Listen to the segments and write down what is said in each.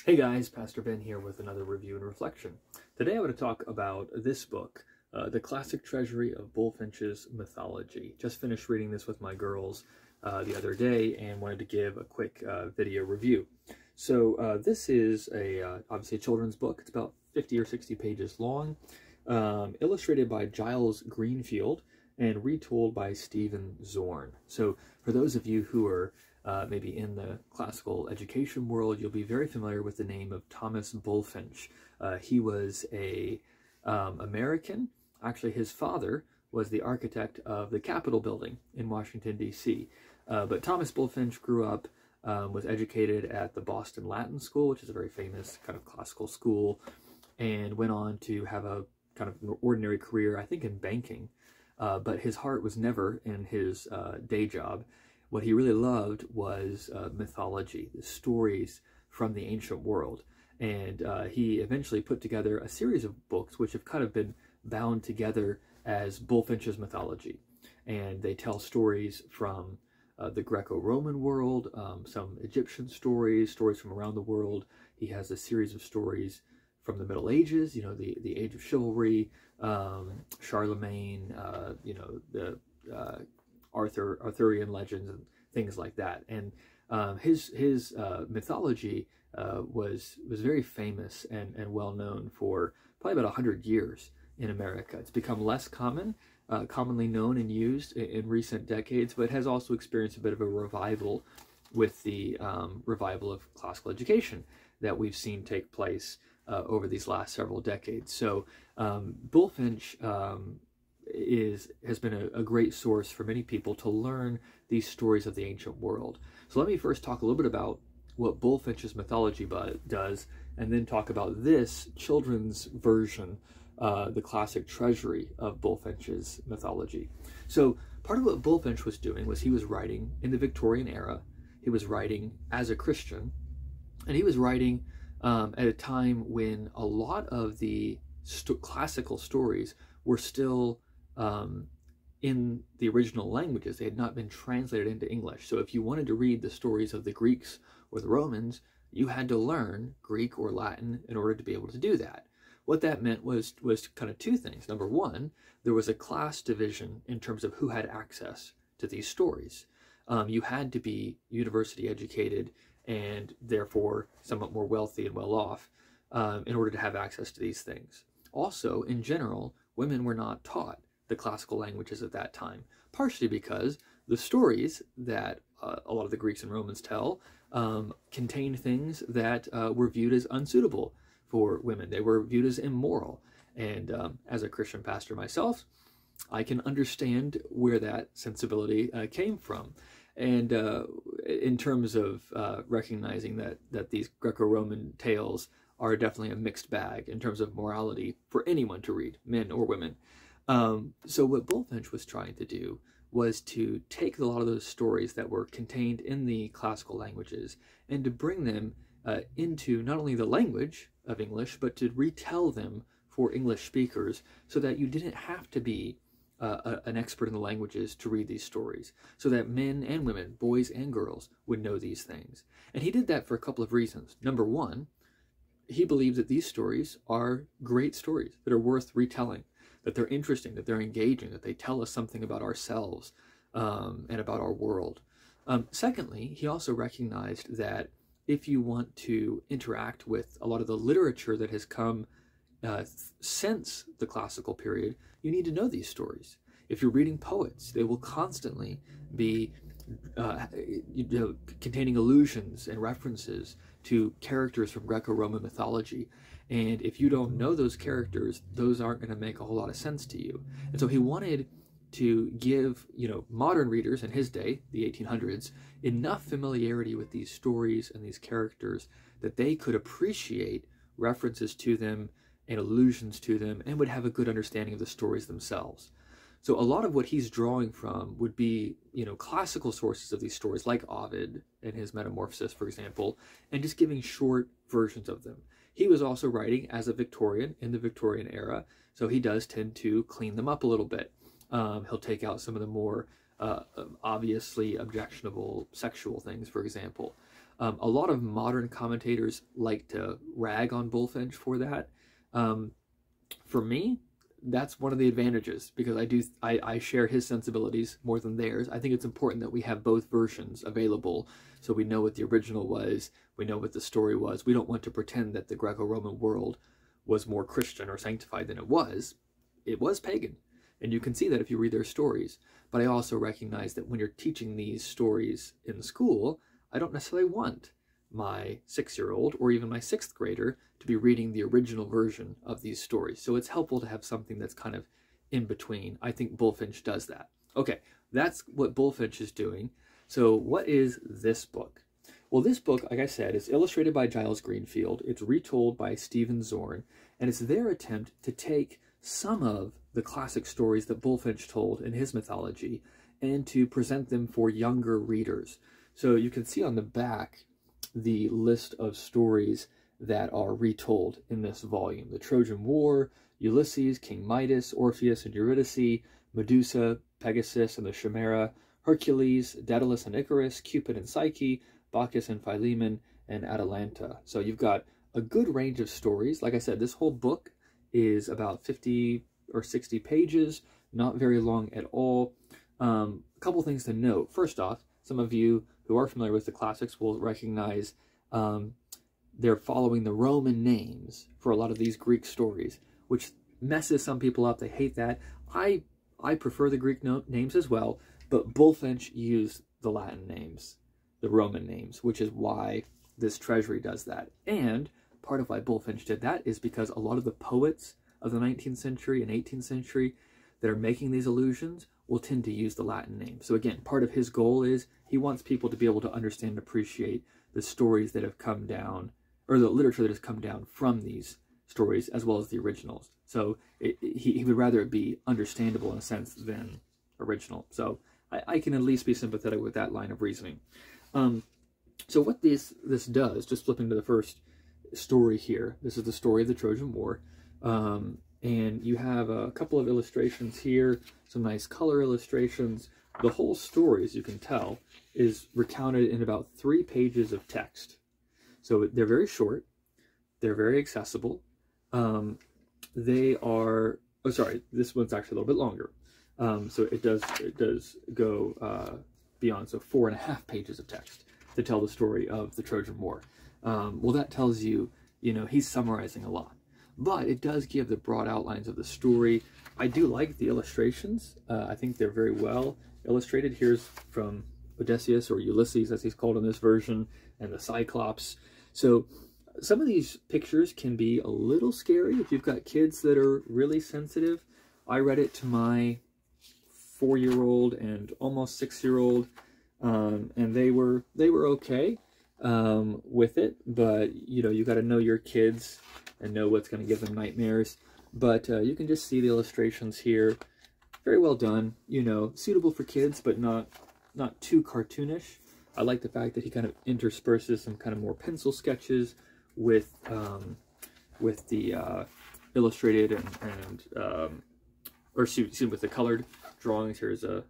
Hey guys, Pastor Ben here with another review and reflection. Today I want to talk about this book, The Classic Treasury of Bulfinch's Mythology. Just finished reading this with my girls the other day and wanted to give a quick video review. So this is obviously a children's book. It's about 50 or 60 pages long, illustrated by Giles Greenfield and retold by Stephen Zorn. So for those of you who are maybe in the classical education world, you'll be very familiar with the name of Thomas Bulfinch. He was a American. Actually, his father was the architect of the Capitol building in Washington, D.C. But Thomas Bulfinch grew up, was educated at the Boston Latin School, which is a very famous kind of classical school, and went on to have a kind of an ordinary career, I think, in banking. But his heart was never in his day job. What he really loved was mythology, the stories from the ancient world. And he eventually put together a series of books which have kind of been bound together as Bulfinch's Mythology. And they tell stories from the Greco-Roman world, some Egyptian stories, stories from around the world. He has a series of stories from the Middle Ages, you know, the Age of Chivalry, Charlemagne, you know, the Arthurian legends and things like that. And his mythology was very famous and well known for probably about 100 years in America. It's become less commonly known and used in recent decades, but has also experienced a bit of a revival with the revival of classical education that we've seen take place over these last several decades. So Bulfinch has been a great source for many people to learn these stories of the ancient world. So let me first talk a little bit about what Bulfinch's Mythology does, and then talk about this children's version, the Classic Treasury of Bulfinch's Mythology. So part of what Bulfinch was doing was he was writing in the Victorian era. He was writing as a Christian, and he was writing at a time when a lot of the classical stories were still in the original languages. They had not been translated into English. So if you wanted to read the stories of the Greeks or the Romans, you had to learn Greek or Latin in order to be able to do that. What that meant was kind of two things. Number one, there was a class division in terms of who had access to these stories. You had to be university educated and therefore somewhat more wealthy and well off in order to have access to these things. Also, in general, women were not taught the classical languages at that time, partially because the stories that a lot of the Greeks and Romans tell contained things that were viewed as unsuitable for women. They were viewed as immoral. And as a Christian pastor myself, I can understand where that sensibility came from. And in terms of recognizing that these Greco-Roman tales are definitely a mixed bag in terms of morality for anyone to read, men or women. So what Bulfinch was trying to do was to take a lot of those stories that were contained in the classical languages and to bring them into not only the language of English, but to retell them for English speakers so that you didn't have to be an expert in the languages to read these stories, so that men and women, boys and girls, would know these things. And he did that for a couple of reasons. Number one, he believed that these stories are great stories that are worth retelling, that they're interesting, that they're engaging, that they tell us something about ourselves and about our world. Secondly, he also recognized that if you want to interact with a lot of the literature that has come since the classical period, you need to know these stories. If you're reading poets, they will constantly be containing allusions and references to characters from Greco-Roman mythology. And if you don't know those characters, those aren't going to make a whole lot of sense to you. And so he wanted to give, modern readers in his day, the 1800s, enough familiarity with these stories and these characters that they could appreciate references to them and allusions to them and would have a good understanding of the stories themselves. So a lot of what he's drawing from would be, classical sources of these stories, like Ovid and his Metamorphosis, for example, and just giving short versions of them. He was also writing as a Victorian in the Victorian era, so he does tend to clean them up a little bit. He'll take out some of the more obviously objectionable sexual things, for example. A lot of modern commentators like to rag on Bulfinch for that. For me, that's one of the advantages, because I share his sensibilities more than theirs. I think it's important that we have both versions available, so we know what the original was, we know what the story was. We don't want to pretend that the Greco-Roman world was more Christian or sanctified than it was. It was pagan, and you can see that if you read their stories. But I also recognize that when you're teaching these stories in school, I don't necessarily want my 6-year-old or even my 6th grader to be reading the original version of these stories. So it's helpful to have something that's kind of in between. I think Bulfinch does that. Okay, that's what Bulfinch is doing. So what is this book? Well, this book, like I said, is illustrated by Giles Greenfield. It's retold by Stephen Zorn, and it's their attempt to take some of the classic stories that Bulfinch told in his mythology and to present them for younger readers. So you can see on the back the list of stories that are retold in this volume. The Trojan War, Ulysses, King Midas, Orpheus and Eurydice, Medusa, Pegasus and the Chimera, Hercules, Daedalus and Icarus, Cupid and Psyche, Bacchus and Philemon, and Atalanta. So you've got a good range of stories. Like I said, this whole book is about 50 or 60 pages, not very long at all. A couple things to note. First off, some of you who are familiar with the classics will recognize they're following the Roman names for a lot of these Greek stories, which messes some people up. They hate that. I prefer the Greek names as well, but Bulfinch used the Latin names, the Roman names, which is why this Treasury does that. And part of why Bulfinch did that is because a lot of the poets of the 19th century and 18th century that are making these allusions will tend to use the Latin name. So again, part of his goal is he wants people to be able to understand and appreciate the stories that have come down, or the literature that has come down from these stories, as well as the originals. So he would rather it be understandable in a sense than original. So I can at least be sympathetic with that line of reasoning. So what this does, just flipping to the first story here, this is the story of the Trojan War. And you have a couple of illustrations here, some nice color illustrations. The whole story, as you can tell, is recounted in about 3 pages of text. So they're very short, they're very accessible. They are, oh sorry, this one's actually a little bit longer. So it does go beyond, so 4.5 pages of text to tell the story of the Trojan War. Well, that tells you, he's summarizing a lot. But it does give the broad outlines of the story. I do like the illustrations. I think they're very well illustrated. Here's from Odysseus, or Ulysses as he's called in this version, and the Cyclops. So some of these pictures can be a little scary if you've got kids that are really sensitive. I read it to my 4-year-old and almost 6-year-old, and they were okay with it. But you got to know your kids and know what's going to give them nightmares. But you can just see the illustrations here. Very well done, suitable for kids, but not too cartoonish. I like the fact that he kind of intersperses some kind of more pencil sketches with the illustrated with the colored drawings. Here's a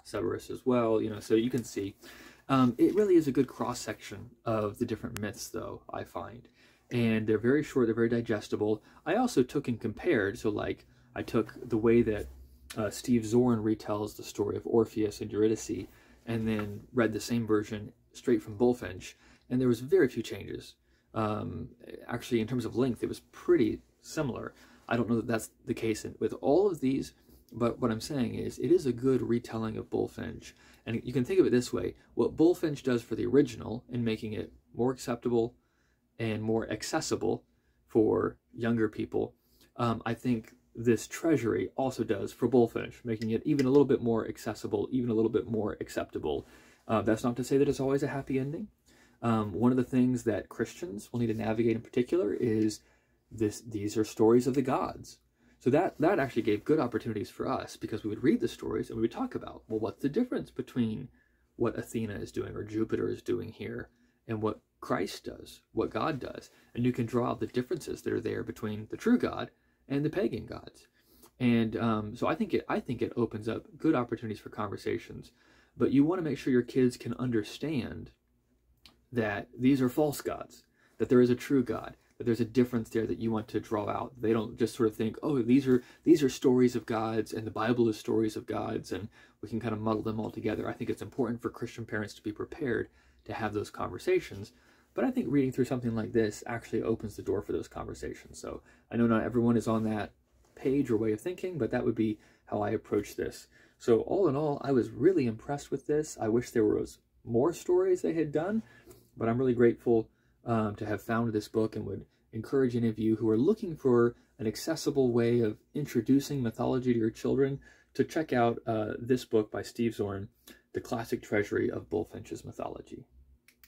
Cerberus as well, so you can see. It really is a good cross-section of the different myths, though, I find. And they're very short, they're very digestible. I also took and compared, so like, I took the way that Steve Zorn retells the story of Orpheus and Eurydice, and then read the same version straight from Bulfinch, and there was very few changes. Actually, in terms of length, it was pretty similar. I don't know that that's the case with all of these, but what I'm saying is it is a good retelling of Bulfinch. And you can think of it this way: what Bulfinch does for the original in making it more acceptable and more accessible for younger people, I think this Treasury also does for Bulfinch, making it even a little bit more accessible, even a little bit more acceptable. That's not to say that it's always a happy ending. One of the things that Christians will need to navigate in particular is these are stories of the gods. So that actually gave good opportunities for us, because we would read the stories and we would talk about, well, what's the difference between what Athena is doing or Jupiter is doing here and what Christ does, what God does. And you can draw out the differences that are there between the true God and the pagan gods. And so I think it opens up good opportunities for conversations. But you want to make sure your kids can understand that these are false gods, that there is a true God, that there's a difference there that you want to draw out. They don't just sort of think, oh, these are stories of gods and the Bible is stories of gods, and we can kind of muddle them all together. I think it's important for Christian parents to be prepared to have those conversations. But I think reading through something like this actually opens the door for those conversations. So I know not everyone is on that page or way of thinking, but that would be how I approach this. So all in all, I was really impressed with this. I wish there was more stories they had done, but I'm really grateful to have found this book, and would encourage any of you who are looking for an accessible way of introducing mythology to your children to check out this book by Steve Zorn, The Classic Treasury of Bulfinch's Mythology.